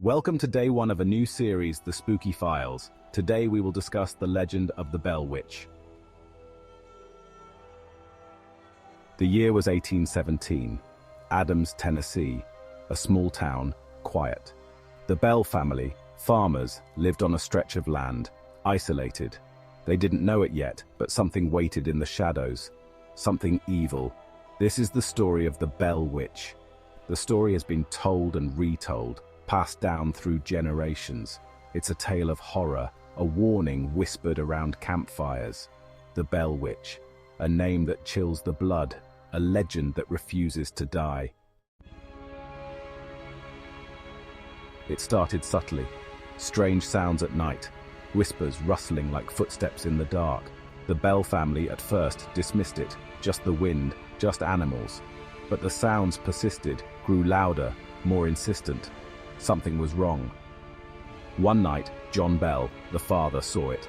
Welcome to day one of a new series, The Spooky Files. Today we will discuss the legend of the Bell Witch. The year was 1817. Adams, Tennessee, a small town, quiet. The Bell family, farmers, lived on a stretch of land, isolated. They didn't know it yet, but something waited in the shadows. Something evil. This is the story of the Bell Witch. The story has been told and retold, passed down through generations. It's a tale of horror, a warning whispered around campfires. The Bell Witch, a name that chills the blood, a legend that refuses to die. It started subtly. Strange sounds at night, whispers rustling like footsteps in the dark. The Bell family at first dismissed it, just the wind, just animals. But the sounds persisted, grew louder, more insistent. Something was wrong. One night, John Bell, the father, saw it.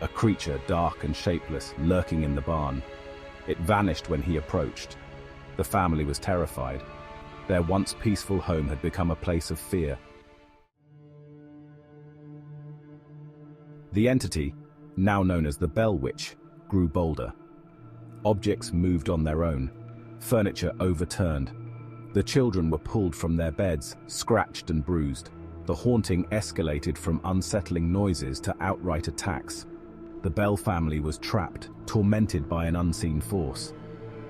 A creature dark and shapeless, lurking in the barn. It vanished when he approached. The family was terrified. Their once peaceful home had become a place of fear. The entity, now known as the Bell Witch, grew bolder. Objects moved on their own. Furniture overturned. The children were pulled from their beds, scratched and bruised. The haunting escalated from unsettling noises to outright attacks. The Bell family was trapped, tormented by an unseen force.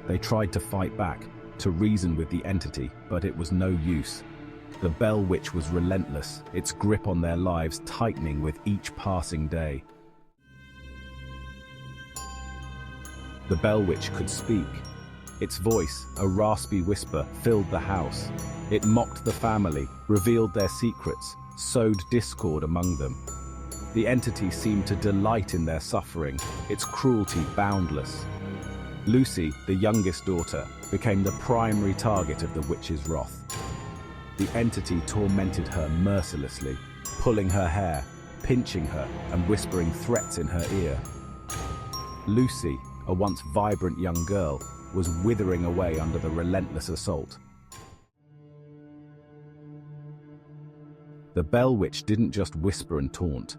They tried to fight back, to reason with the entity, but it was no use. The Bell Witch was relentless, its grip on their lives tightening with each passing day. The Bell Witch could speak. Its voice, a raspy whisper, filled the house. It mocked the family, revealed their secrets, sowed discord among them. The entity seemed to delight in their suffering, its cruelty boundless. Lucy, the youngest daughter, became the primary target of the witch's wrath. The entity tormented her mercilessly, pulling her hair, pinching her, and whispering threats in her ear. Lucy, a once vibrant young girl, was withering away under the relentless assault. The Bell Witch didn't just whisper and taunt,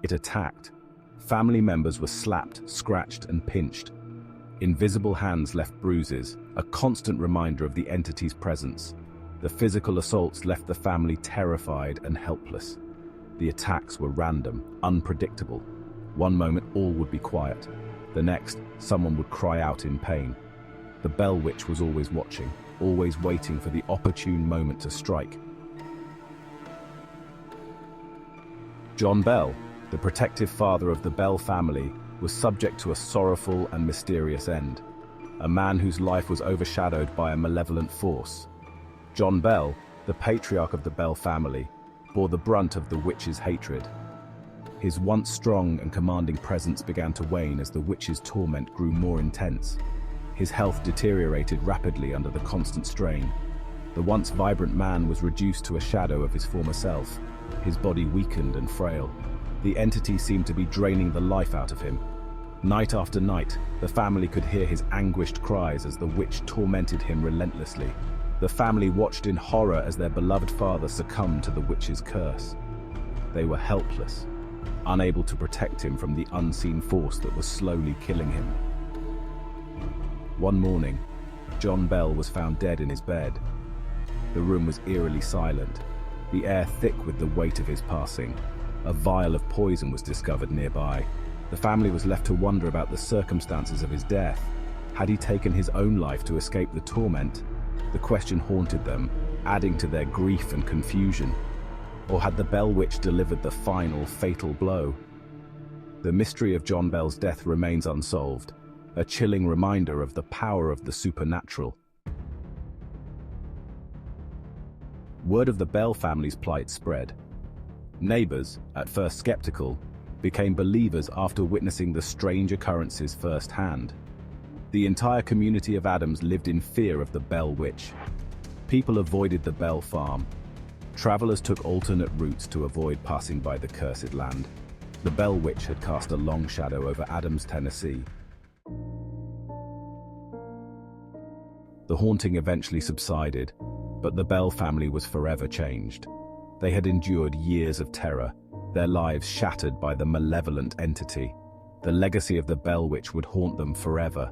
it attacked. Family members were slapped, scratched, and pinched. Invisible hands left bruises, a constant reminder of the entity's presence. The physical assaults left the family terrified and helpless. The attacks were random, unpredictable. One moment all would be quiet. The next, someone would cry out in pain. The Bell Witch was always watching, always waiting for the opportune moment to strike. John Bell, the protective father of the Bell family, was subject to a sorrowful and mysterious end. A man whose life was overshadowed by a malevolent force. John Bell, the patriarch of the Bell family, bore the brunt of the witch's hatred. His once strong and commanding presence began to wane as the witch's torment grew more intense. His health deteriorated rapidly under the constant strain. The once vibrant man was reduced to a shadow of his former self. His body weakened and frail. The entity seemed to be draining the life out of him. Night after night, the family could hear his anguished cries as the witch tormented him relentlessly. The family watched in horror as their beloved father succumbed to the witch's curse. They were helpless, unable to protect him from the unseen force that was slowly killing him. One morning, John Bell was found dead in his bed. The room was eerily silent, the air thick with the weight of his passing. A vial of poison was discovered nearby. The family was left to wonder about the circumstances of his death. Had he taken his own life to escape the torment? The question haunted them, adding to their grief and confusion. Or had the Bell Witch delivered the final, fatal blow? The mystery of John Bell's death remains unsolved, a chilling reminder of the power of the supernatural. Word of the Bell family's plight spread. Neighbors, at first skeptical, became believers after witnessing the strange occurrences firsthand. The entire community of Adams lived in fear of the Bell Witch. People avoided the Bell farm. Travelers took alternate routes to avoid passing by the cursed land. The Bell Witch had cast a long shadow over Adams, Tennessee. The haunting eventually subsided, but the Bell family was forever changed. They had endured years of terror, their lives shattered by the malevolent entity. The legacy of the Bell Witch would haunt them forever.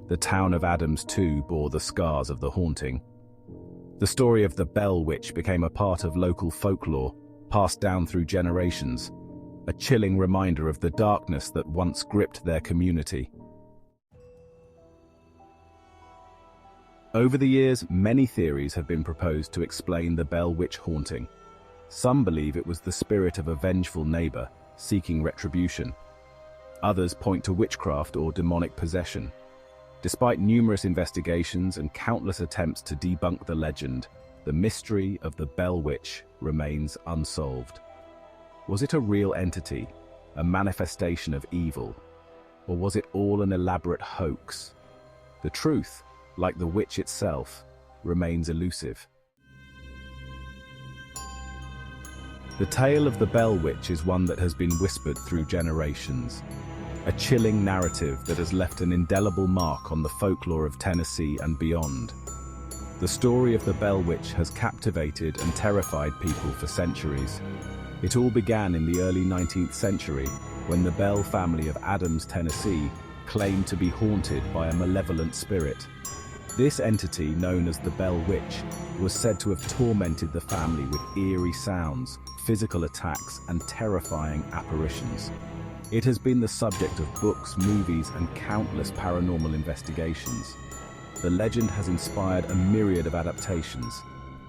The town of Adams, too, bore the scars of the haunting. The story of the Bell Witch became a part of local folklore, passed down through generations, a chilling reminder of the darkness that once gripped their community. Over the years, many theories have been proposed to explain the Bell Witch haunting. Some believe it was the spirit of a vengeful neighbor seeking retribution. Others point to witchcraft or demonic possession. Despite numerous investigations and countless attempts to debunk the legend, the mystery of the Bell Witch remains unsolved. Was it a real entity, a manifestation of evil, or was it all an elaborate hoax? The truth, like the witch itself, remains elusive. The tale of the Bell Witch is one that has been whispered through generations, a chilling narrative that has left an indelible mark on the folklore of Tennessee and beyond. The story of the Bell Witch has captivated and terrified people for centuries. It all began in the early 19th century, when the Bell family of Adams, Tennessee, claimed to be haunted by a malevolent spirit. This entity, known as the Bell Witch, was said to have tormented the family with eerie sounds, physical attacks, and terrifying apparitions. It has been the subject of books, movies, and countless paranormal investigations. The legend has inspired a myriad of adaptations,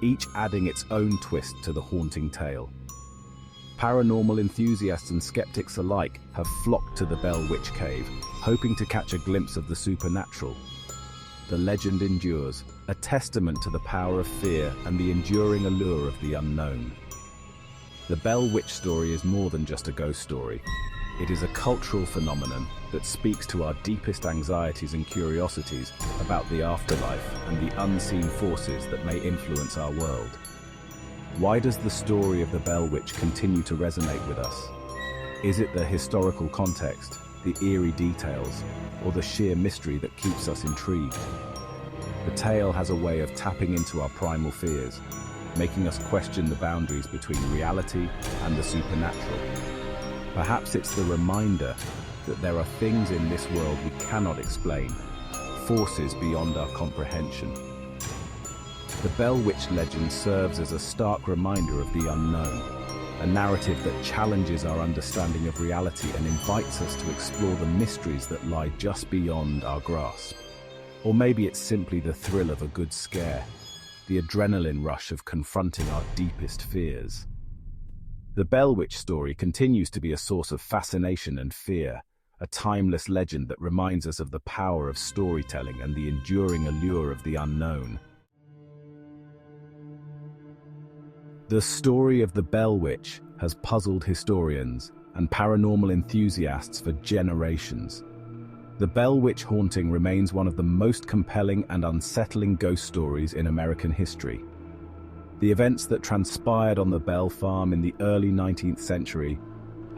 each adding its own twist to the haunting tale. Paranormal enthusiasts and skeptics alike have flocked to the Bell Witch Cave, hoping to catch a glimpse of the supernatural. The legend endures, a testament to the power of fear and the enduring allure of the unknown. The Bell Witch story is more than just a ghost story. It is a cultural phenomenon that speaks to our deepest anxieties and curiosities about the afterlife and the unseen forces that may influence our world. Why does the story of the Bell Witch continue to resonate with us? Is it the historical context, the eerie details, or the sheer mystery that keeps us intrigued? The tale has a way of tapping into our primal fears, making us question the boundaries between reality and the supernatural. Perhaps it's the reminder that there are things in this world we cannot explain, forces beyond our comprehension. The Bell Witch legend serves as a stark reminder of the unknown, a narrative that challenges our understanding of reality and invites us to explore the mysteries that lie just beyond our grasp. Or maybe it's simply the thrill of a good scare, the adrenaline rush of confronting our deepest fears. The Bell Witch story continues to be a source of fascination and fear, a timeless legend that reminds us of the power of storytelling and the enduring allure of the unknown. The story of the Bell Witch has puzzled historians and paranormal enthusiasts for generations. The Bell Witch haunting remains one of the most compelling and unsettling ghost stories in American history. The events that transpired on the Bell farm in the early 19th century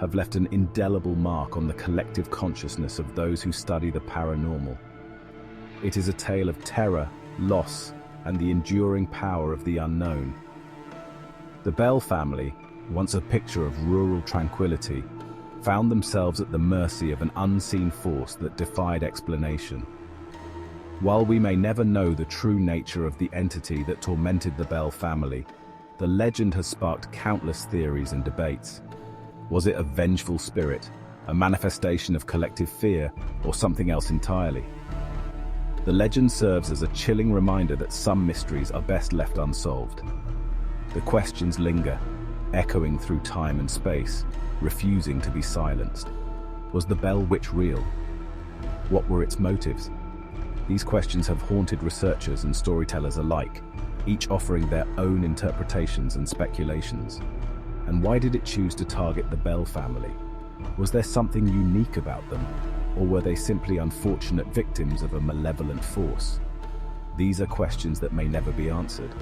have left an indelible mark on the collective consciousness of those who study the paranormal. It is a tale of terror, loss, and the enduring power of the unknown. The Bell family, once a picture of rural tranquility, found themselves at the mercy of an unseen force that defied explanation. While we may never know the true nature of the entity that tormented the Bell family, the legend has sparked countless theories and debates. Was it a vengeful spirit, a manifestation of collective fear, or something else entirely? The legend serves as a chilling reminder that some mysteries are best left unsolved. The questions linger, echoing through time and space, refusing to be silenced. Was the Bell Witch real? What were its motives? These questions have haunted researchers and storytellers alike, each offering their own interpretations and speculations. And why did it choose to target the Bell family? Was there something unique about them, or were they simply unfortunate victims of a malevolent force? These are questions that may never be answered.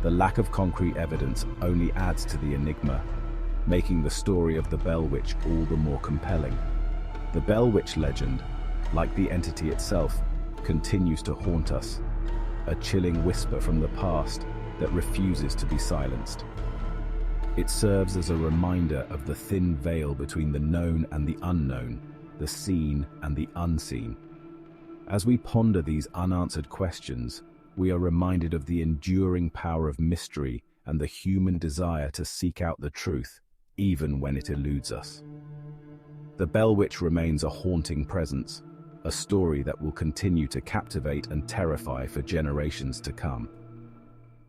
The lack of concrete evidence only adds to the enigma, making the story of the Bell Witch all the more compelling. The Bell Witch legend, like the entity itself, continues to haunt us, a chilling whisper from the past that refuses to be silenced. It serves as a reminder of the thin veil between the known and the unknown, the seen and the unseen. As we ponder these unanswered questions, we are reminded of the enduring power of mystery and the human desire to seek out the truth, even when it eludes us. The Bell Witch remains a haunting presence, a story that will continue to captivate and terrify for generations to come.